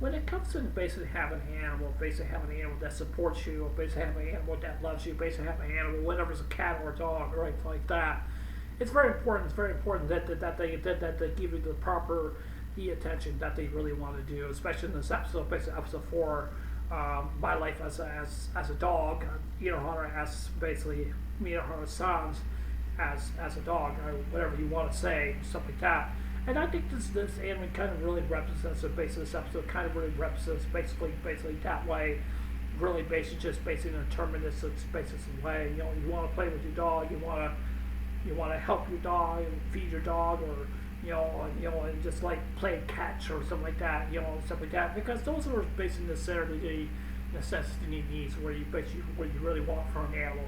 when it comes to basically having an animal, basically having an animal that supports you, or basically having an animal that loves you, basically having an animal, whatever it's a cat or a dog or anything like that, it's very important. It's very important that they give you the attention that they really want to do, especially in this episode, basically episode 4. My life as a dog, Hunter as basically Hunter Sans as a dog, or whatever you want to say, stuff like that. And I think this anime kind of really represents it. Basically, this episode kind of really represents basically that way. Really, basically just basically in a terminus, it's basically way. You want to play with your dog. You want to help your dog and feed your dog, or and just like play catch or something like that, stuff like that. Because those are basically necessity needs where you really want from an animal.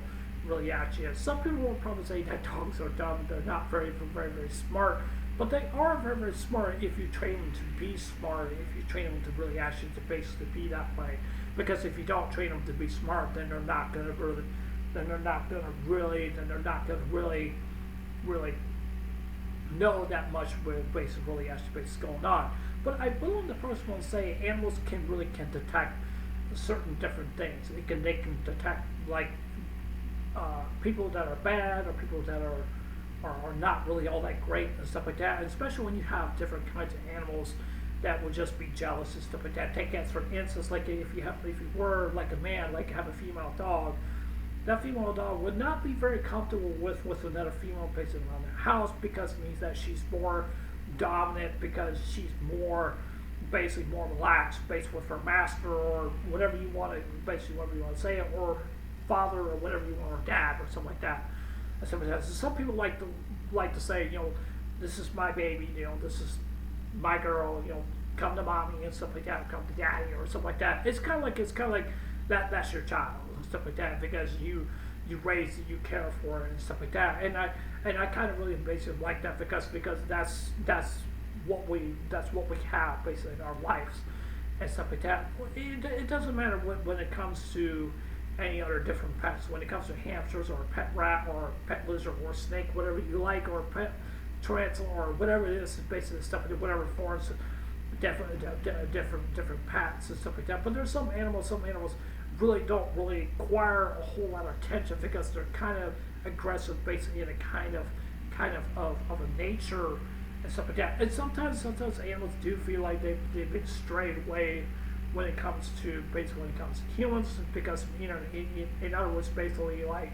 Really, actually, some people will probably say that dogs are dumb. They're not very smart, but they are very smart if you train them to be smart. If you train them to really actually to basically be that way. Because if you don't train them to be smart, then they're not gonna really know that much with basically actually going on. But I will in the first one say animals can detect certain different things. They can detect like people that are bad or people that are not really all that great and stuff like that. And especially when you have different kinds of animals that will just be jealous and stuff like that. Take that for instance, like if you were like a man, like have a female dog, that female dog would not be very comfortable with another female basically around their house, because it means that she's more dominant, because she's basically more relaxed based with her master, or whatever you want to say it, or father, or whatever you want, or dad, or something like that. And something like that. So some people like to say, this is my baby, this is my girl, come to mommy and stuff like that, come to daddy or something like that. It's kind of like that's your child and stuff like that, because you raise it, you care for it and stuff like that. And I kind of really basically like that, because that's what we have basically in our lives and stuff like that. It doesn't matter when it comes to any other different pets. When it comes to hamsters or a pet rat or a pet lizard or a snake, whatever you like, or a pet tarantula or whatever it is, basically stuff, whatever forms, different pets and stuff like that. But there's some animals really don't require a whole lot of attention, because they're kind of aggressive, basically in a kind of a nature and stuff like that. And sometimes animals do feel like they've been strayed away when it comes to humans, because in other words, basically like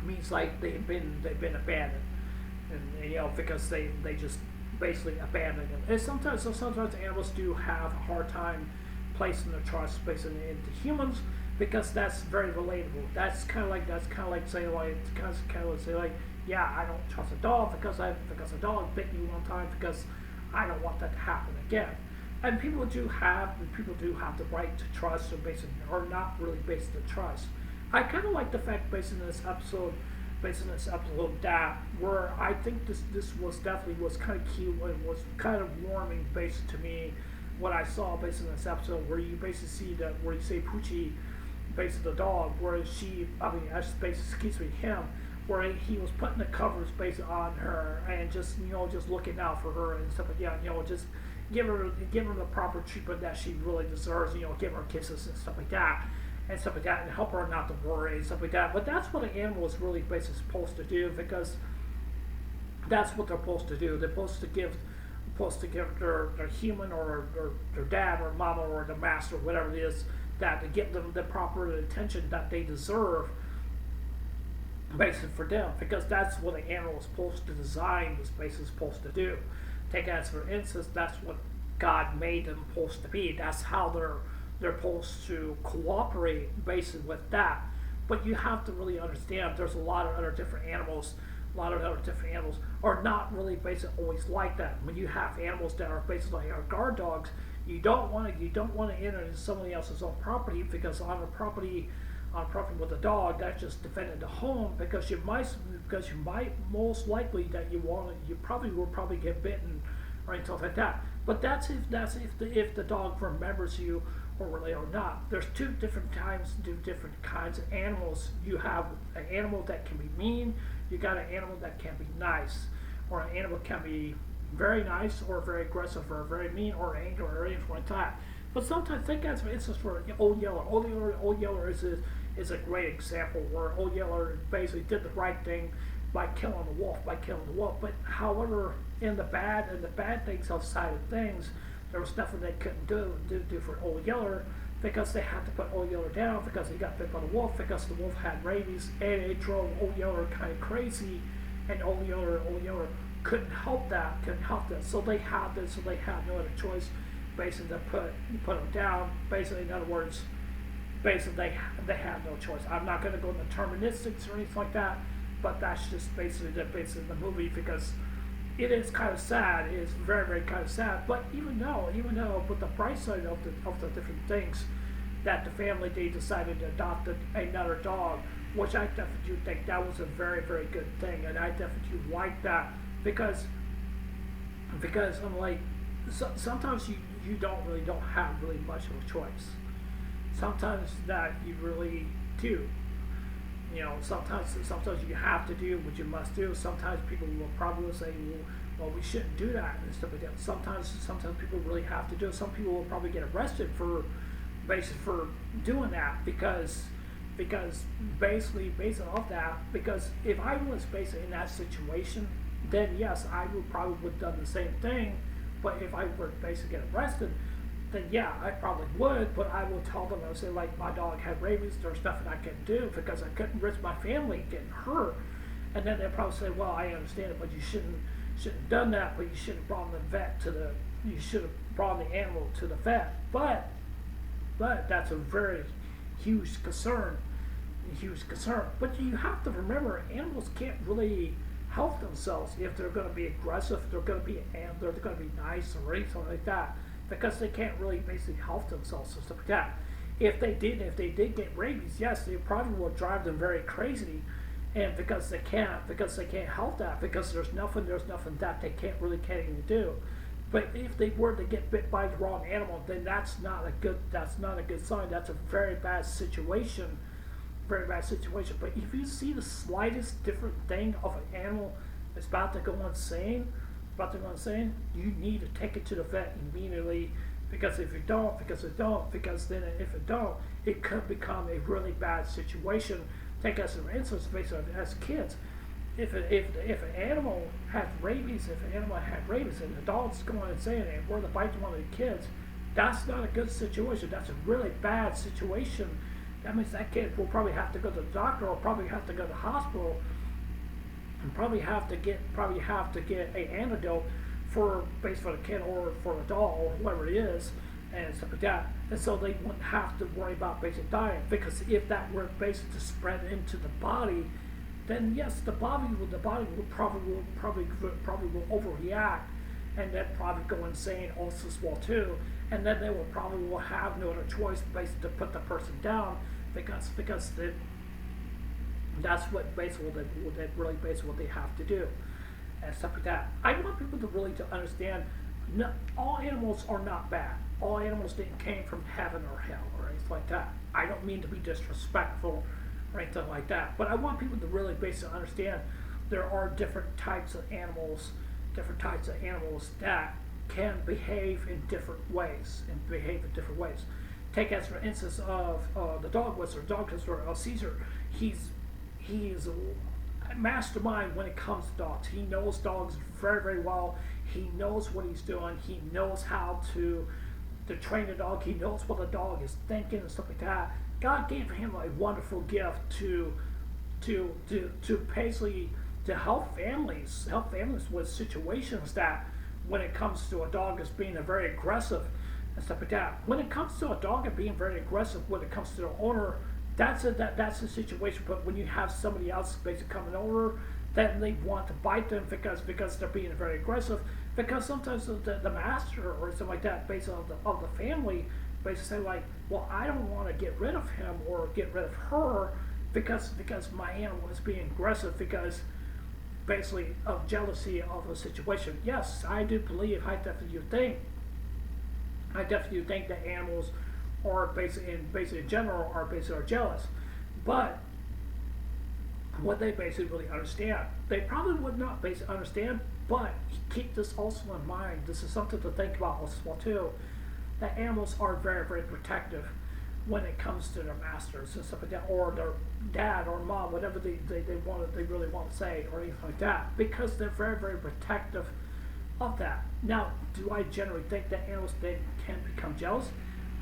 means like they've been abandoned, and because they just basically abandon them. And sometimes animals do have a hard time placing their trust basically into humans, because that's very relatable. That's kind of like saying like yeah, I don't trust a dog because a dog bit me one time, because I don't want that to happen again. And people do have the right to trust, or not really based on trust. I kind of like the fact based in this episode that where I think this was kind of cute, and was kind of warming based to me what I saw based in this episode, where you basically see where you say Poochie, basically the dog, where him, where he was putting the covers basically on her, and just looking out for her and stuff like that, just give her the proper treatment that she really deserves, give her kisses and stuff like that, and help her not to worry and stuff like that. But that's what an animal is really basically supposed to do, because that's what they're supposed to do. They're supposed to give their human, or their dad or mama or the master, whatever it is, that to get them the proper attention that they deserve, basically for them, because that's what an animal is supposed to design. This basically supposed to do. Take as for instance, that's what God made them supposed to be. That's how they're supposed to cooperate basically with that. But you have to really understand there's a lot of other different animals. A lot of other different animals are not really basically always like that. When you have animals that are basically like guard dogs, you don't want to enter into somebody else's own property, because on a property with a dog, that's just defending the home, because you might most likely that you probably will get bitten or anything like that. But that's if the dog remembers you or not. There's two different kinds of animals. You have an animal that can be mean. You got an animal that can be nice, or an animal can be very nice or very aggressive or very mean or angry or anything like that. But sometimes think as for instance for Old Yeller. Old Yeller is a great example where Old Yeller basically did the right thing by killing the wolf, But however, in the bad things outside of things, there was nothing they couldn't do for Old Yeller because they had to put Old Yeller down because he got bit by the wolf because the wolf had rabies and it drove Old Yeller kind of crazy, and Old Yeller couldn't help that, So they had no other choice, basically to put him down. Basically, in other words, basically they had no choice. I'm not going to go into deterministics or anything like that, but that's just basically the movie because it is kind of sad. It is very, very kind of sad. But even though, but the bright side of the different things, that the family they decided to adopt another dog, which I definitely think that was a very, very good thing, and I definitely like that because I'm like sometimes you don't have really much of a choice. Sometimes that you really do. Sometimes you have to do what you must do. Sometimes people will probably say, well, we shouldn't do that and stuff like that. Sometimes people really have to do it. Some people will probably get arrested for doing that because basically based off that. Because if I was basically in that situation, then yes, I would probably have done the same thing. But if I were to basically get arrested, then yeah, I probably would, but I will tell them, I would say, like, my dog had rabies, there's nothing I can do because I couldn't risk my family getting hurt. And then they'll probably say, well, I understand it, but you shouldn't have done that, but you should have brought you should have brought the animal to the vet. But that's a very huge concern. But you have to remember, animals can't really help themselves if they're going to be aggressive, they're going to be nice or anything like that. Because they can't really basically help themselves and stuff like that. If they did get rabies, yes, they probably will drive them very crazy, and because they can't help that, because there's nothing that they can't even do. But if they were to get bit by the wrong animal, then that's not a good sign. That's a very bad situation. But if you see the slightest different thing of an animal that's about to go insane, you need to take it to the vet immediately, because if you don't, it could become a really bad situation. Take us for instance, as kids, if an animal had rabies, and the dog's going insane and we're to bite one of the kids, that's not a good situation. That's a really bad situation. That means that kid will probably have to go to the doctor or probably have to go to the hospital and probably have to get an antidote for the kid or for the dog or whoever it is and stuff like that. And so they wouldn't have to worry about basic dying, because if that were basically to spread into the body, then yes, the body will probably overreact and then probably go insane also as well too. And then they will have no other choice basically to put the person down, because that's what they have to do and stuff like that. I want people to really to understand, all animals are not bad. All animals didn't came from heaven or hell or anything like that. I don't mean to be disrespectful or anything like that, but I want people to really basically understand there are different types of animals that can behave in different ways Take as for instance of the dog whisperer, Caesar. He's a mastermind when it comes to dogs. He knows dogs very, very well. He knows what he's doing. He knows how to train a dog. He knows what the dog is thinking and stuff like that. God gave him a wonderful gift to basically to help families with situations that, when it comes to a dog as being very aggressive and stuff like that. When it comes to a dog and being very aggressive, when it comes to the owner, that's a situation. But when you have somebody else basically coming over, then they want to bite them because they're being very aggressive. Because sometimes the master or something like that, based on of the family, basically say like, well, I don't want to get rid of him or get rid of her because my animal is being aggressive, because basically of jealousy of the situation. Yes, I do believe, I definitely think that animals are basically in general are jealous. But what they basically really understand, they probably would not basically understand But keep this also in mind. This is something to think about as well too. That animals are very, very protective when it comes to their masters and stuff like that, or their dad or mom, whatever they really want to say, or anything like that, because they're very, very protective of that. Now, do I generally think that animals they can become jealous?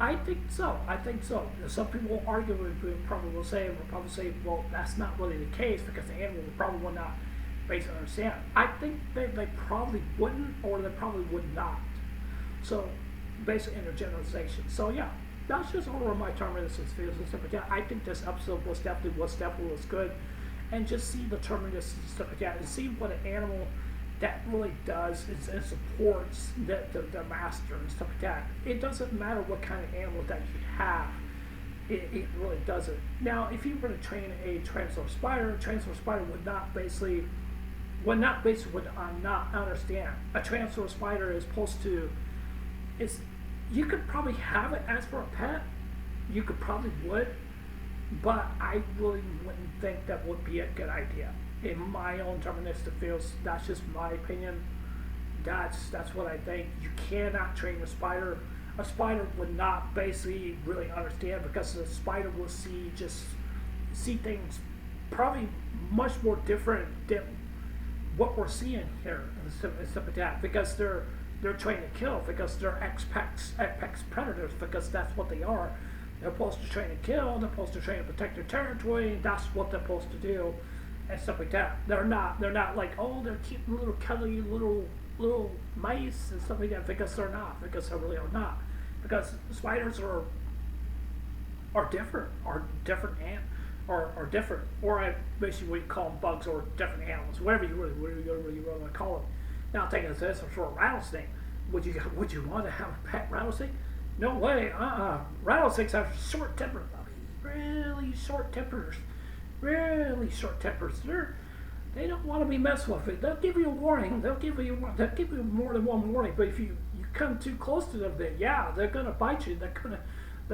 I think so. I think so. Some people will argue will probably say, well, that's not really the case because the animal probably will not basically understand. I think they probably wouldn't, or they probably would not. So, basically, in a generalization. So yeah, that's just all of my terminations videos and stuff like that. I think this episode was definitely good, and just see the terminus and stuff like that, and see what an animal that really does is it supports the master and stuff like that. It doesn't matter what kind of animal that you have. It really doesn't. Now, if you were to train a transform spider would not understand. A transform spider is supposed to. You could probably have it as for a pet. You could probably would, but I really wouldn't think that would be a good idea. In my own deterministic fields, that's just my opinion. That's what I think. You cannot train a spider. A spider would not basically really understand, because the spider will see things probably much more different than what we're seeing here and stuff like that, because they're trained to kill, because they're apex predators, because that's what they are. They're supposed to train to kill, they're supposed to train to protect their territory, and that's what they're supposed to do, and stuff like that. They're not like, oh, they're cute little cuddly little mice and stuff like that, because they're not, because they really are not. Because spiders are different, or basically what you call them, bugs, or different animals, whatever you really want to call them. Now, taking this for a rattlesnake, would you want to have a pet rattlesnake? No way. Rattlesnakes have short tempers. Really short tempers. They don't want to be messed with. They'll give you a warning. They'll give you more than one warning. But if you come too close to them, then yeah, they're gonna bite you. They're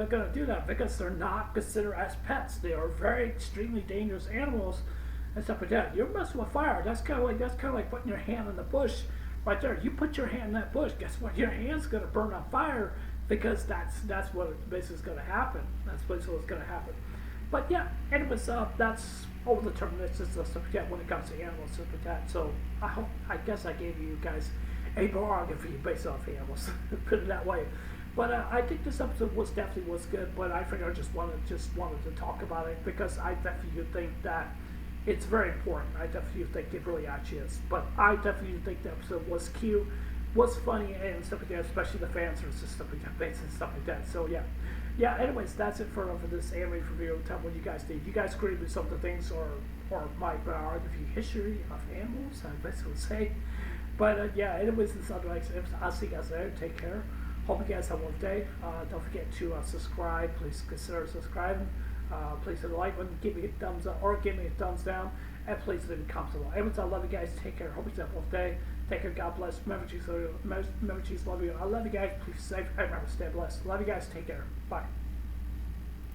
gonna do that, because they're not considered as pets. They are very extremely dangerous animals and stuff like that. You're messing with fire. That's kind of like putting your hand in the bush right there. You put your hand in that bush, guess what? Your hand's gonna burn on fire, because that's what basically is gonna happen. That's basically what's gonna happen. But yeah, anyways, that's over the terminations and stuff like that when it comes to animals and stuff like that. So I guess I gave you guys a biography based off animals, put it that way. But I think this episode definitely was good. But I figured I just wanted to talk about it, because I definitely think that it's very important. I definitely think it really actually is. But I definitely think the episode was cute, was funny, and stuff like that, especially the fan service and stuff like that, and stuff like that. So yeah. Anyways, that's it for this anime review. Tell me what you guys think. You guys agree with some of the things, or my biography history of animals, I basically would say. But yeah, anyways, this is otherwise. I'll see you guys later. Take care. Hope you guys have a wonderful day. Don't forget to subscribe. Please consider subscribing. Please hit the like button. Give me a thumbs up or give me a thumbs down. And please leave a comment below. Anyways, I love you guys. Take care. Hope you have a wonderful day. Take care. God bless. Remember, Jesus love you. I love you guys. Please stay safe. Remember, stay blessed. Love you guys. Take care. Bye.